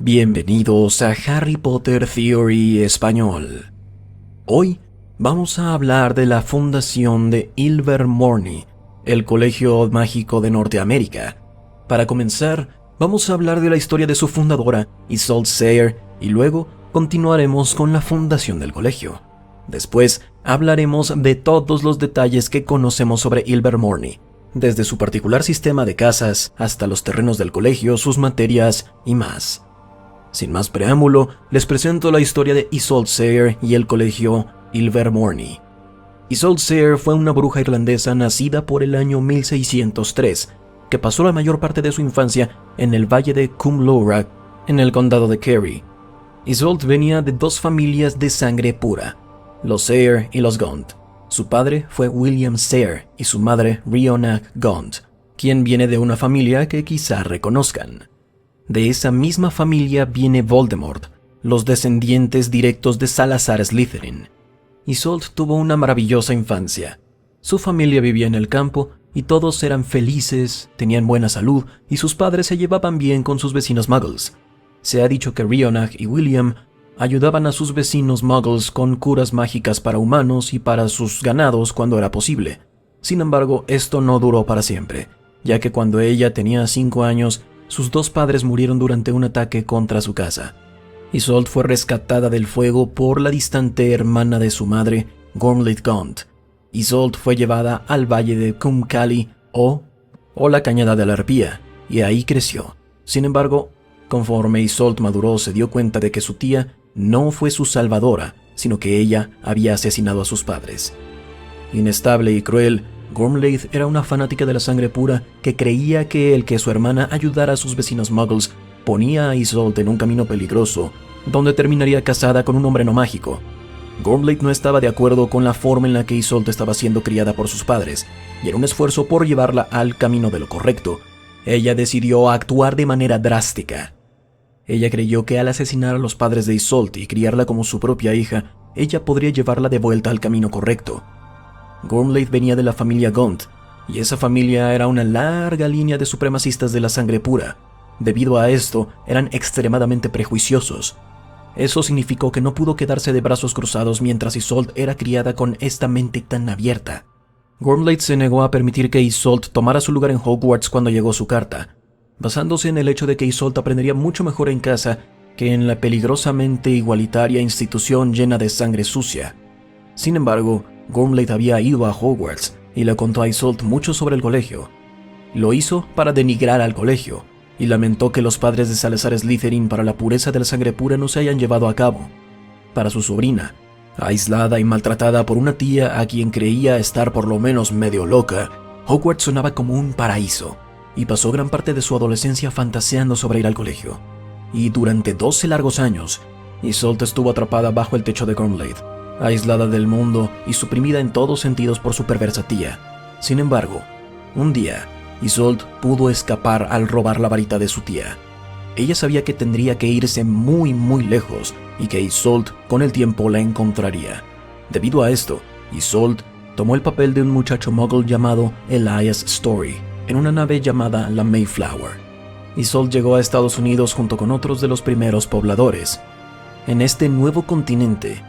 Bienvenidos a Harry Potter Theory Español. Hoy vamos a hablar de la fundación de Ilvermorny, el colegio mágico de Norteamérica. Para comenzar, vamos a hablar de la historia de su fundadora, Isolde Sayre, y luego continuaremos con la fundación del colegio. Después hablaremos de todos los detalles que conocemos sobre Ilvermorny, desde su particular sistema de casas hasta los terrenos del colegio, sus materias y más. Sin más preámbulo, les presento la historia de Isolde Sayre y el colegio Ilvermorny. Isolde Sayre fue una bruja irlandesa nacida por el año 1603, que pasó la mayor parte de su infancia en el valle de Cwm Lawrach, en el condado de Kerry. Isolde venía de dos familias de sangre pura, los Sayre y los Gaunt. Su padre fue William Sayre y su madre Rhonach Gaunt, quien viene de una familia que quizá reconozcan. De esa misma familia viene Voldemort, los descendientes directos de Salazar Slytherin. Isolde tuvo una maravillosa infancia. Su familia vivía en el campo y todos eran felices, tenían buena salud y sus padres se llevaban bien con sus vecinos muggles. Se ha dicho que Rhonach y William ayudaban a sus vecinos muggles con curas mágicas para humanos y para sus ganados cuando era posible. Sin embargo, esto no duró para siempre, ya que cuando ella tenía 5 años, sus dos padres murieron durante un ataque contra su casa. Isolde fue rescatada del fuego por la distante hermana de su madre, Gormlaith Gaunt. Isolde fue llevada al valle de Cwm Cawley o la Cañada de la Arpía, y ahí creció. Sin embargo, conforme Isolde maduró, se dio cuenta de que su tía no fue su salvadora, sino que ella había asesinado a sus padres. Inestable y cruel, Gormlaith era una fanática de la sangre pura que creía que el que su hermana ayudara a sus vecinos muggles ponía a Isolde en un camino peligroso, donde terminaría casada con un hombre no mágico. Gormlaith no estaba de acuerdo con la forma en la que Isolde estaba siendo criada por sus padres, y en un esfuerzo por llevarla al camino de lo correcto, ella decidió actuar de manera drástica. Ella creyó que al asesinar a los padres de Isolde y criarla como su propia hija, ella podría llevarla de vuelta al camino correcto. Gormlaith venía de la familia Gaunt, y esa familia era una larga línea de supremacistas de la sangre pura. Debido a esto, eran extremadamente prejuiciosos. Eso significó que no pudo quedarse de brazos cruzados mientras Isolde era criada con esta mente tan abierta. Gormlaith se negó a permitir que Isolde tomara su lugar en Hogwarts cuando llegó su carta, basándose en el hecho de que Isolde aprendería mucho mejor en casa que en la peligrosamente igualitaria institución llena de sangre sucia. Sin embargo, Gormlaith había ido a Hogwarts y le contó a Isolde mucho sobre el colegio. Lo hizo para denigrar al colegio, y lamentó que los padres de Salazar Slytherin para la pureza de la sangre pura no se hayan llevado a cabo. Para su sobrina, aislada y maltratada por una tía a quien creía estar por lo menos medio loca, Hogwarts sonaba como un paraíso, y pasó gran parte de su adolescencia fantaseando sobre ir al colegio. Y durante 12 largos años, Isolde estuvo atrapada bajo el techo de Gormlaith, aislada del mundo y suprimida en todos sentidos por su perversa tía. Sin embargo, un día, Isolde pudo escapar al robar la varita de su tía. Ella sabía que tendría que irse muy lejos y que Isolde con el tiempo la encontraría. Debido a esto, Isolde tomó el papel de un muchacho muggle llamado Elias Story en una nave llamada la Mayflower. Isolde llegó a Estados Unidos junto con otros de los primeros pobladores. En este nuevo continente,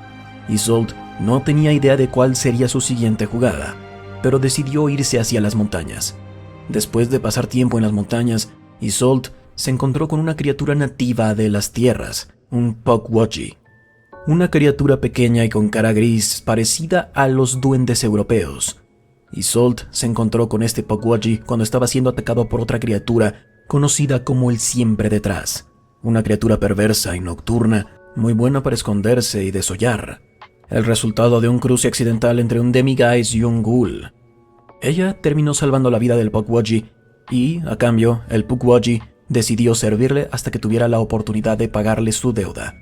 Isolde no tenía idea de cuál sería su siguiente jugada, pero decidió irse hacia las montañas. Después de pasar tiempo en las montañas, Isolde se encontró con una criatura nativa de las tierras, un Pukwudgie. Una criatura pequeña y con cara gris parecida a los duendes europeos. Isolde se encontró con este Pukwudgie cuando estaba siendo atacado por otra criatura conocida como el Siempre Detrás, una criatura perversa y nocturna, muy buena para esconderse y desollar. El resultado de un cruce accidental entre un Demiguise y un Ghoul. Ella terminó salvando la vida del Pukwudgie y, a cambio, el Pukwudgie decidió servirle hasta que tuviera la oportunidad de pagarle su deuda.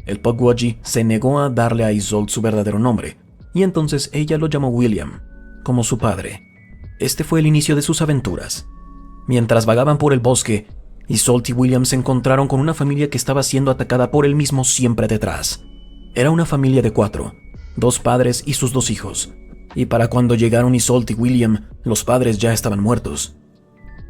El Pukwudgie se negó a darle a Isolde su verdadero nombre, y entonces ella lo llamó William, como su padre. Este fue el inicio de sus aventuras. Mientras vagaban por el bosque, Isolde y William se encontraron con una familia que estaba siendo atacada por el mismo Siempre Detrás. Era una familia de 4, 2 padres y sus 2 hijos, y para cuando llegaron Isolde y William, los padres ya estaban muertos.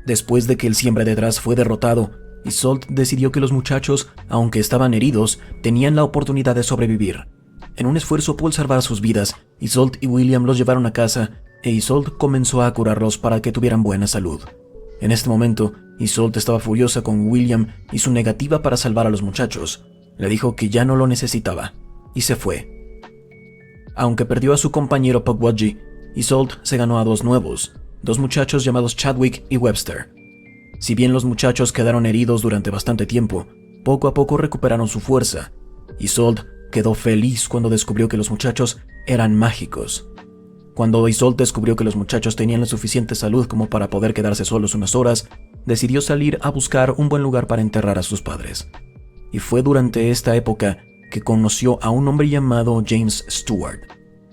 Después de que el Siempre Detrás fue derrotado, Isolde decidió que los muchachos, aunque estaban heridos, tenían la oportunidad de sobrevivir. En un esfuerzo por salvar sus vidas, Isolde y William los llevaron a casa e Isolde comenzó a curarlos para que tuvieran buena salud. En este momento, Isolde estaba furiosa con William y su negativa para salvar a los muchachos. Le dijo que ya no lo necesitaba y se fue. Aunque perdió a su compañero Pukwudgie, Isolde se ganó a dos nuevos, dos muchachos llamados Chadwick y Webster. Si bien los muchachos quedaron heridos durante bastante tiempo, poco a poco recuperaron su fuerza. Isolde quedó feliz cuando descubrió que los muchachos eran mágicos. Cuando Isolde descubrió que los muchachos tenían la suficiente salud como para poder quedarse solos unas horas, decidió salir a buscar un buen lugar para enterrar a sus padres. Y fue durante esta época que conoció a un hombre llamado James Stewart.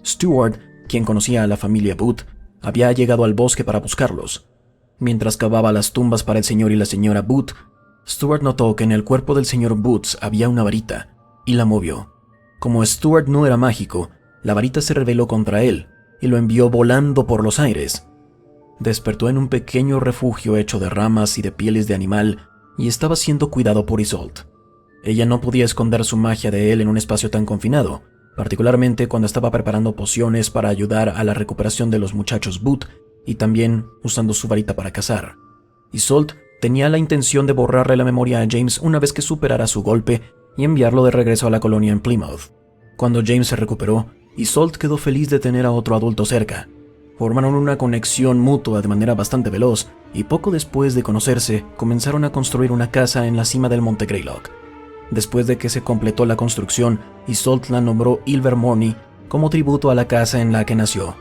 Stewart, quien conocía a la familia Booth, había llegado al bosque para buscarlos. Mientras cavaba las tumbas para el señor y la señora Booth, Stewart notó que en el cuerpo del señor Booth había una varita, y la movió. Como Stewart no era mágico, la varita se rebeló contra él, y lo envió volando por los aires. Despertó en un pequeño refugio hecho de ramas y de pieles de animal, y estaba siendo cuidado por Isolde. Ella no podía esconder su magia de él en un espacio tan confinado, particularmente cuando estaba preparando pociones para ayudar a la recuperación de los muchachos Booth y también usando su varita para cazar. Isolde tenía la intención de borrarle la memoria a James una vez que superara su golpe y enviarlo de regreso a la colonia en Plymouth. Cuando James se recuperó, Isolde quedó feliz de tener a otro adulto cerca. Formaron una conexión mutua de manera bastante veloz y poco después de conocerse, comenzaron a construir una casa en la cima del monte Greylock. Después de que se completó la construcción, Isolde la nombró Ilvermorny como tributo a la casa en la que nació.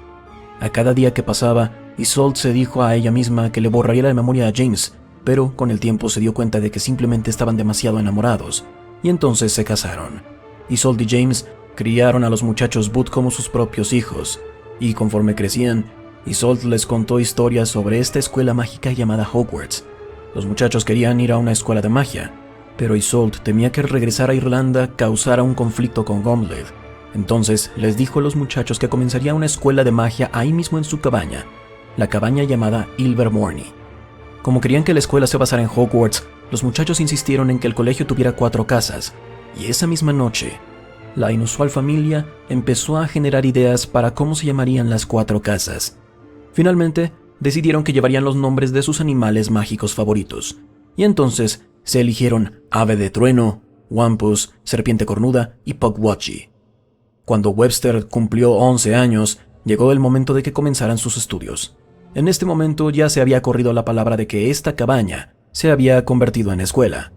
A cada día que pasaba, Isolde se dijo a ella misma que le borraría la memoria a James, pero con el tiempo se dio cuenta de que simplemente estaban demasiado enamorados, y entonces se casaron. Isolde y James criaron a los muchachos Booth como sus propios hijos, y conforme crecían, Isolde les contó historias sobre esta escuela mágica llamada Hogwarts. Los muchachos querían ir a una escuela de magia, pero Isolde temía que regresar a Irlanda causara un conflicto con Gimli. Entonces les dijo a los muchachos que comenzaría una escuela de magia ahí mismo en su cabaña, la cabaña llamada Ilvermorny. Como querían que la escuela se basara en Hogwarts, los muchachos insistieron en que el colegio tuviera 4 casas, y esa misma noche, la inusual familia empezó a generar ideas para cómo se llamarían las 4 casas. Finalmente, decidieron que llevarían los nombres de sus animales mágicos favoritos, y entonces se eligieron Ave de Trueno, Wampus, Serpiente Cornuda y Pukwudgie. Cuando Webster cumplió 11 años, llegó el momento de que comenzaran sus estudios. En este momento ya se había corrido la palabra de que esta cabaña se había convertido en escuela.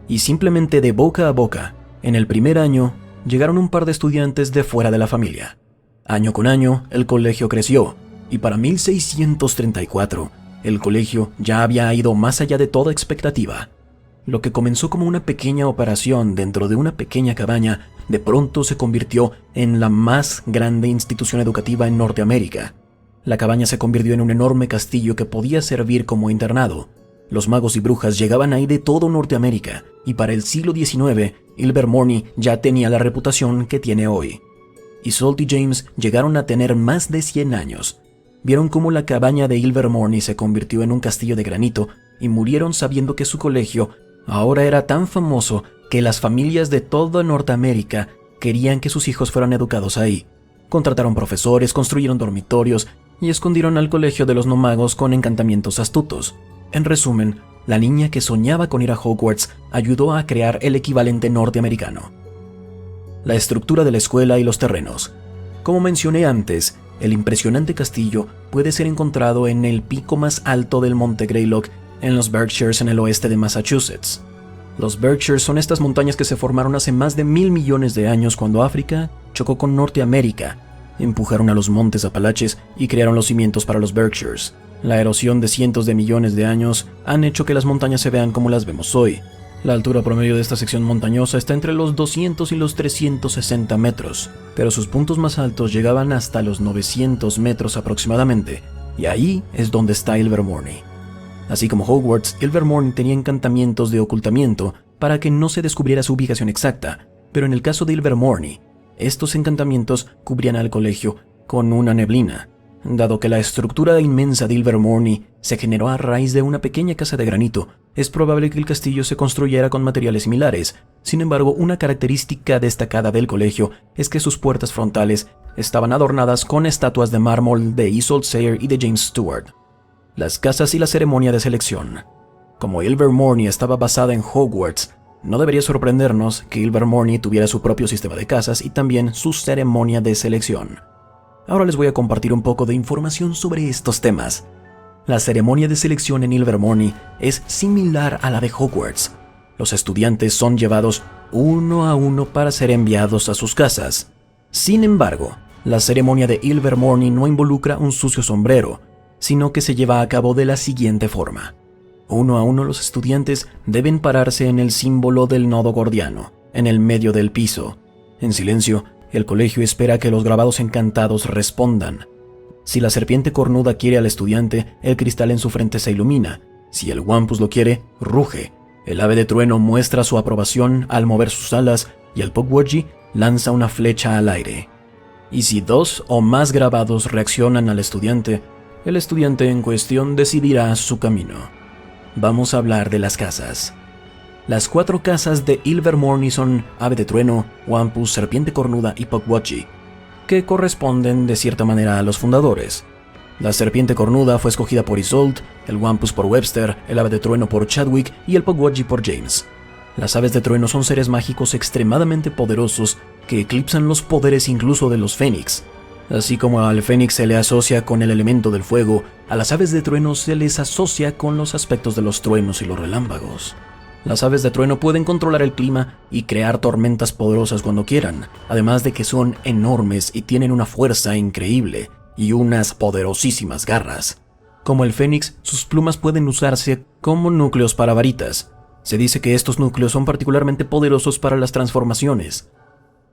Y simplemente de boca a boca, en el primer año, llegaron un par de estudiantes de fuera de la familia. Año con año, el colegio creció, y para 1634, el colegio ya había ido más allá de toda expectativa. Lo que comenzó como una pequeña operación dentro de una pequeña cabaña, de pronto se convirtió en la más grande institución educativa en Norteamérica. La cabaña se convirtió en un enorme castillo que podía servir como internado. Los magos y brujas llegaban ahí de todo Norteamérica, y para el siglo XIX, Ilvermorny ya tenía la reputación que tiene hoy. Isolde y James llegaron a tener más de 100 años. Vieron cómo la cabaña de Ilvermorny se convirtió en un castillo de granito y murieron sabiendo que su colegio ahora era tan famoso que las familias de toda Norteamérica querían que sus hijos fueran educados ahí. Contrataron profesores, construyeron dormitorios y escondieron al colegio de los no magos con encantamientos astutos. En resumen, la niña que soñaba con ir a Hogwarts ayudó a crear el equivalente norteamericano. La estructura de la escuela y los terrenos. Como mencioné antes, el impresionante castillo puede ser encontrado en el pico más alto del monte Greylock en los Berkshires en el oeste de Massachusetts. Los Berkshires son estas montañas que se formaron hace más de 1,000 millones de años cuando África chocó con Norteamérica, empujaron a los montes Apalaches y crearon los cimientos para los Berkshires. La erosión de cientos de millones de años han hecho que las montañas se vean como las vemos hoy. La altura promedio de esta sección montañosa está entre los 200 y los 360 metros, pero sus puntos más altos llegaban hasta los 900 metros aproximadamente, y ahí es donde está Ilvermorny. Así como Hogwarts, Ilvermorny tenía encantamientos de ocultamiento para que no se descubriera su ubicación exacta, pero en el caso de Ilvermorny, estos encantamientos cubrían al colegio con una neblina. Dado que la estructura inmensa de Ilvermorny se generó a raíz de una pequeña casa de granito, es probable que el castillo se construyera con materiales similares. Sin embargo, una característica destacada del colegio es que sus puertas frontales estaban adornadas con estatuas de mármol de Isolde Sayre y de James Stewart. Las casas y la ceremonia de selección. Como Ilvermorny estaba basada en Hogwarts, no debería sorprendernos que Ilvermorny tuviera su propio sistema de casas y también su ceremonia de selección. Ahora les voy a compartir un poco de información sobre estos temas. La ceremonia de selección en Ilvermorny es similar a la de Hogwarts. Los estudiantes son llevados uno a uno para ser enviados a sus casas. Sin embargo, la ceremonia de Ilvermorny no involucra un sucio sombrero, sino que se lleva a cabo de la siguiente forma. Uno a uno los estudiantes deben pararse en el símbolo del nodo gordiano, en el medio del piso. En silencio, el colegio espera que los grabados encantados respondan. Si la serpiente cornuda quiere al estudiante, el cristal en su frente se ilumina. Si el Wampus lo quiere, ruge. El ave de trueno muestra su aprobación al mover sus alas y el Pukwudgie lanza una flecha al aire. Y si 2 o más grabados reaccionan al estudiante, el estudiante en cuestión decidirá su camino. Vamos a hablar de las casas. Las 4 casas de Ilvermorny son Ave de Trueno, Wampus, Serpiente Cornuda y Pukwudgie, que corresponden de cierta manera a los fundadores. La Serpiente Cornuda fue escogida por Isolde, el Wampus por Webster, el Ave de Trueno por Chadwick y el Pukwudgie por James. Las Aves de Trueno son seres mágicos extremadamente poderosos que eclipsan los poderes incluso de los Fénix. Así como al Fénix se le asocia con el elemento del fuego, a las Aves de Trueno se les asocia con los aspectos de los truenos y los relámpagos. Las aves de trueno pueden controlar el clima y crear tormentas poderosas cuando quieran, además de que son enormes y tienen una fuerza increíble y unas poderosísimas garras. Como el fénix, sus plumas pueden usarse como núcleos para varitas. Se dice que estos núcleos son particularmente poderosos para las transformaciones.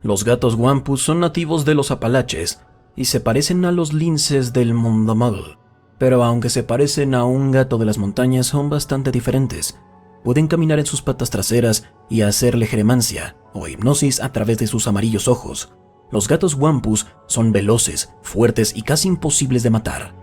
Los gatos Wampus son nativos de los Apalaches y se parecen a los linces del mundo muggle, pero aunque se parecen a un gato de las montañas, son bastante diferentes. Pueden caminar en sus patas traseras y hacer legeremancia o hipnosis a través de sus amarillos ojos. Los gatos Wampus son veloces, fuertes y casi imposibles de matar.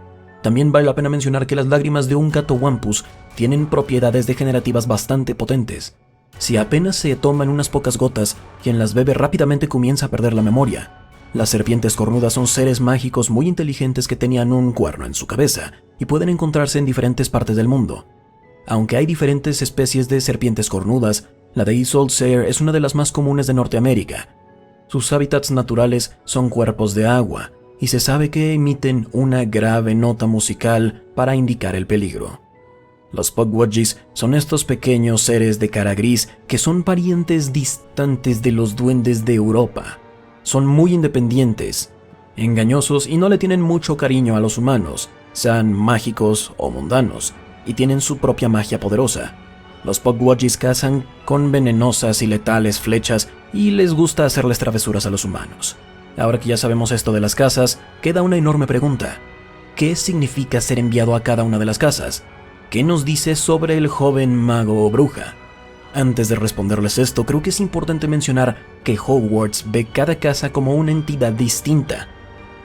También vale la pena mencionar que las lágrimas de un gato Wampus tienen propiedades degenerativas bastante potentes. Si apenas se toman unas pocas gotas, quien las bebe rápidamente comienza a perder la memoria. Las serpientes cornudas son seres mágicos muy inteligentes que tenían un cuerno en su cabeza y pueden encontrarse en diferentes partes del mundo. Aunque hay diferentes especies de serpientes cornudas, la de Isolde Sayre es una de las más comunes de Norteamérica. Sus hábitats naturales son cuerpos de agua, y se sabe que emiten una grave nota musical para indicar el peligro. Los Pukwudgies son estos pequeños seres de cara gris que son parientes distantes de los duendes de Europa. Son muy independientes, engañosos y no le tienen mucho cariño a los humanos, sean mágicos o mundanos, y tienen su propia magia poderosa. Los Pukwudgies cazan con venenosas y letales flechas y les gusta hacerles travesuras a los humanos. Ahora que ya sabemos esto de las casas, queda una enorme pregunta. ¿Qué significa ser enviado a cada una de las casas? ¿Qué nos dice sobre el joven mago o bruja? Antes de responderles esto, creo que es importante mencionar que Hogwarts ve cada casa como una entidad distinta.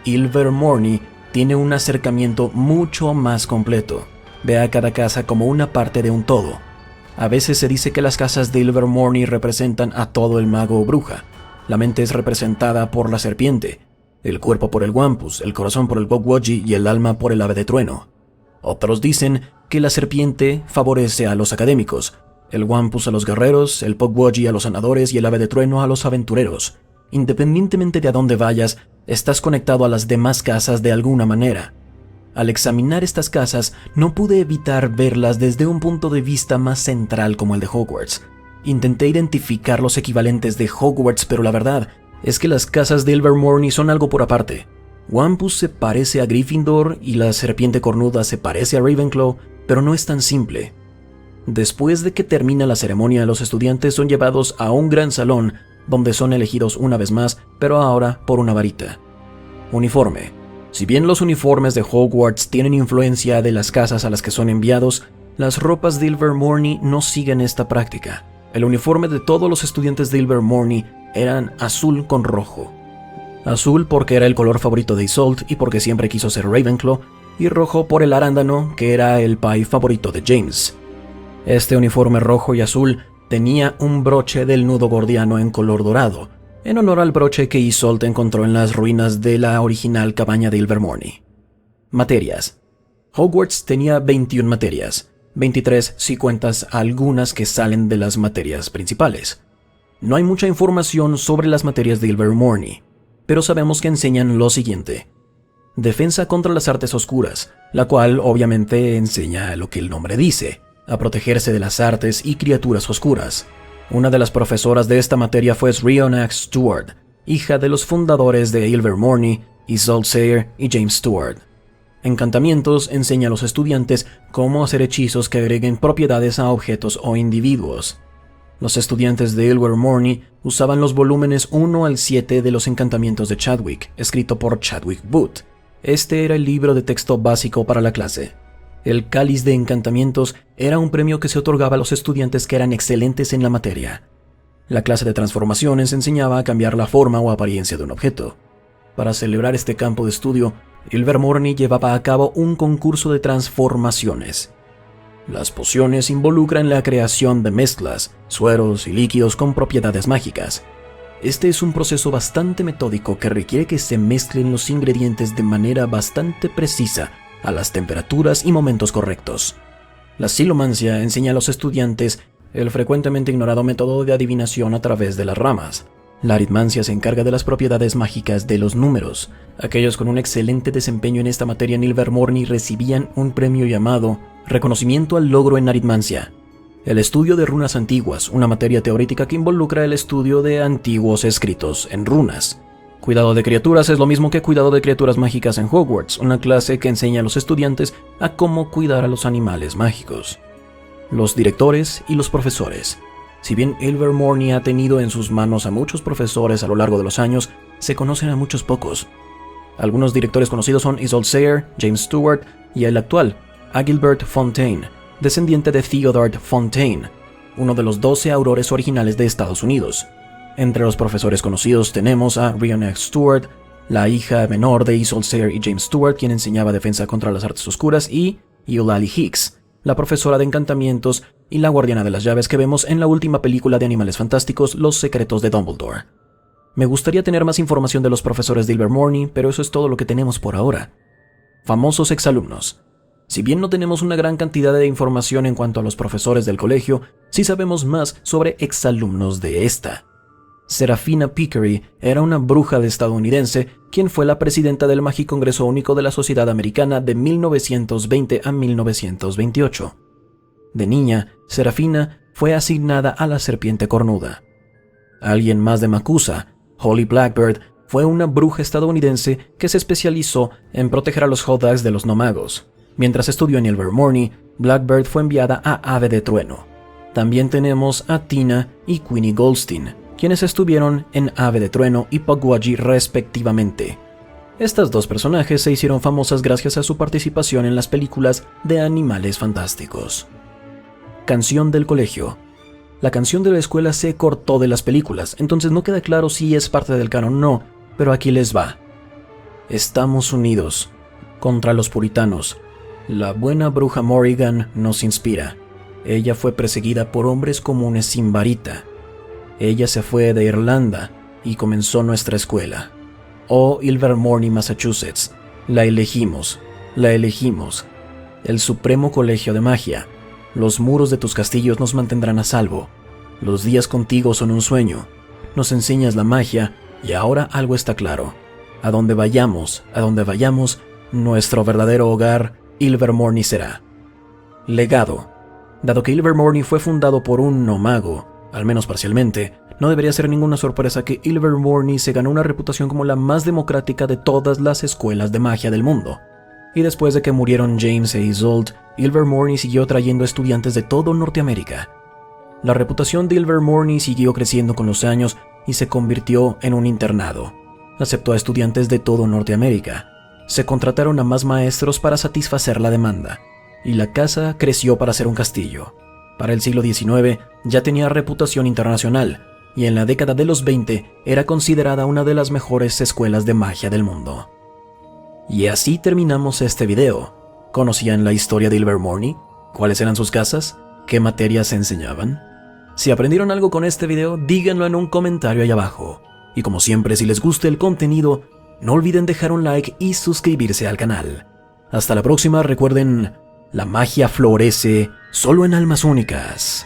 Ilvermorny tiene un acercamiento mucho más completo. Ve a cada casa como una parte de un todo. A veces se dice que las casas de Ilvermorny representan a todo el mago o bruja. La mente es representada por la serpiente, el cuerpo por el Wampus, el corazón por el Pukwudgie y el alma por el ave de trueno. Otros dicen que la serpiente favorece a los académicos, el Wampus a los guerreros, el Pukwudgie a los sanadores y el ave de trueno a los aventureros. Independientemente de a dónde vayas, estás conectado a las demás casas de alguna manera. Al examinar estas casas, no pude evitar verlas desde un punto de vista más central como el de Hogwarts. Intenté identificar los equivalentes de Hogwarts, pero la verdad es que las casas de Ilvermorny son algo por aparte. Wampus se parece a Gryffindor y la serpiente cornuda se parece a Ravenclaw, pero no es tan simple. Después de que termina la ceremonia, los estudiantes son llevados a un gran salón donde son elegidos una vez más, pero ahora por una varita. Uniforme. Si bien los uniformes de Hogwarts tienen influencia de las casas a las que son enviados, las ropas de Ilvermorny no siguen esta práctica. El uniforme de todos los estudiantes de Ilvermorny eran azul con rojo. azul porque era el color favorito de Isolde y porque siempre quiso ser Ravenclaw, y rojo por el arándano, que era el pie favorito de James. Este uniforme rojo y azul tenía un broche del nudo gordiano en color dorado, en honor al broche que Isolde encontró en las ruinas de la original cabaña de Ilvermorny. Materias. Hogwarts tenía 21 materias, 23 si cuentas algunas que salen de las materias principales. No hay mucha información sobre las materias de Ilvermorny, pero sabemos que enseñan lo siguiente. Defensa contra las artes oscuras, la cual obviamente enseña lo que el nombre dice, a protegerse de las artes y criaturas oscuras. Una de las profesoras de esta materia fue Rhyonax Stewart, hija de los fundadores de Ilvermorny, Isolde Sayre y James Stewart. Encantamientos enseña a los estudiantes cómo hacer hechizos que agreguen propiedades a objetos o individuos. Los estudiantes de Ilvermorny usaban los volúmenes 1 al 7 de los encantamientos de Chadwick, escrito por Chadwick Booth. Este era el libro de texto básico para la clase. El cáliz de encantamientos era un premio que se otorgaba a los estudiantes que eran excelentes en la materia. La clase de transformaciones enseñaba a cambiar la forma o apariencia de un objeto. Para celebrar este campo de estudio, Ilvermorny llevaba a cabo un concurso de transformaciones. Las pociones involucran la creación de mezclas, sueros y líquidos con propiedades mágicas. Este es un proceso bastante metódico que requiere que se mezclen los ingredientes de manera bastante precisa a las temperaturas y momentos correctos. La silomancia enseña a los estudiantes el frecuentemente ignorado método de adivinación a través de las ramas. La aritmancia se encarga de las propiedades mágicas de los números. Aquellos con un excelente desempeño en esta materia en Ilvermorny recibían un premio llamado Reconocimiento al Logro en Aritmancia. El estudio de runas antiguas, una materia teórica que involucra el estudio de antiguos escritos en runas. Cuidado de criaturas es lo mismo que cuidado de criaturas mágicas en Hogwarts, una clase que enseña a los estudiantes a cómo cuidar a los animales mágicos. Los directores y los profesores. Si bien Ilvermorny ha tenido en sus manos a muchos profesores a lo largo de los años, se conocen a muchos pocos. Algunos directores conocidos son Isolde Sayre, James Stewart y el actual, Agilbert Fontaine, descendiente de Theodore Fontaine, uno de los 12 aurores originales de Estados Unidos. Entre los profesores conocidos tenemos a Rhyonax Stewart, la hija menor de Isolde Sayre y James Stewart, quien enseñaba defensa contra las artes oscuras, y Eulalie Hicks, la profesora de encantamientos y la guardiana de las llaves que vemos en la última película de Animales Fantásticos, Los Secretos de Dumbledore. Me gustaría tener más información de los profesores de Ilvermorny, pero eso es todo lo que tenemos por ahora. Famosos exalumnos. Si bien no tenemos una gran cantidad de información en cuanto a los profesores del colegio, sí sabemos más sobre exalumnos de esta. Serafina Pickery era una bruja estadounidense, quien fue la presidenta del Magicongreso Único de la Sociedad Americana de 1920 a 1928. De niña, Serafina fue asignada a la Serpiente Cornuda. Alguien más de Macusa, Holly Blackbird, fue una bruja estadounidense que se especializó en proteger a los Hodags de los no magos. Mientras estudió en Ilvermorny, Blackbird fue enviada a Ave de Trueno. También tenemos a Tina y Queenie Goldstein, quienes estuvieron en Ave de Trueno y Pukwudgie respectivamente. Estas dos personajes se hicieron famosas gracias a su participación en las películas de Animales Fantásticos. Canción del colegio. La canción de la escuela se cortó de las películas, entonces no queda claro si es parte del canon o no, pero aquí les va. Estamos unidos contra los puritanos. La buena bruja Morrigan nos inspira. Ella fue perseguida por hombres comunes sin varita. Ella se fue de Irlanda y comenzó nuestra escuela. Oh, Ilvermorny, Massachusetts, la elegimos. El Supremo Colegio de Magia. Los muros de tus castillos nos mantendrán a salvo. Los días contigo son un sueño. Nos enseñas la magia y ahora algo está claro. A donde vayamos, nuestro verdadero hogar, Ilvermorny será. Legado. Dado que Ilvermorny fue fundado por un no mago, al menos parcialmente, no debería ser ninguna sorpresa que Ilvermorny se ganó una reputación como la más democrática de todas las escuelas de magia del mundo. Y después de que murieron James e Isolde, Ilvermorny siguió trayendo estudiantes de todo Norteamérica. La reputación de Ilvermorny siguió creciendo con los años y se convirtió en un internado. Aceptó a estudiantes de todo Norteamérica. Se contrataron a más maestros para satisfacer la demanda, y la casa creció para ser un castillo. Para el siglo XIX ya tenía reputación internacional, y en la década de los 20 era considerada una de las mejores escuelas de magia del mundo. Y así terminamos este video. ¿Conocían la historia de Ilvermorny? ¿Cuáles eran sus casas? ¿Qué materias enseñaban? Si aprendieron algo con este video, díganlo en un comentario ahí abajo. Y como siempre, si les gusta el contenido, no olviden dejar un like y suscribirse al canal. Hasta la próxima, recuerden, la magia florece solo en almas únicas.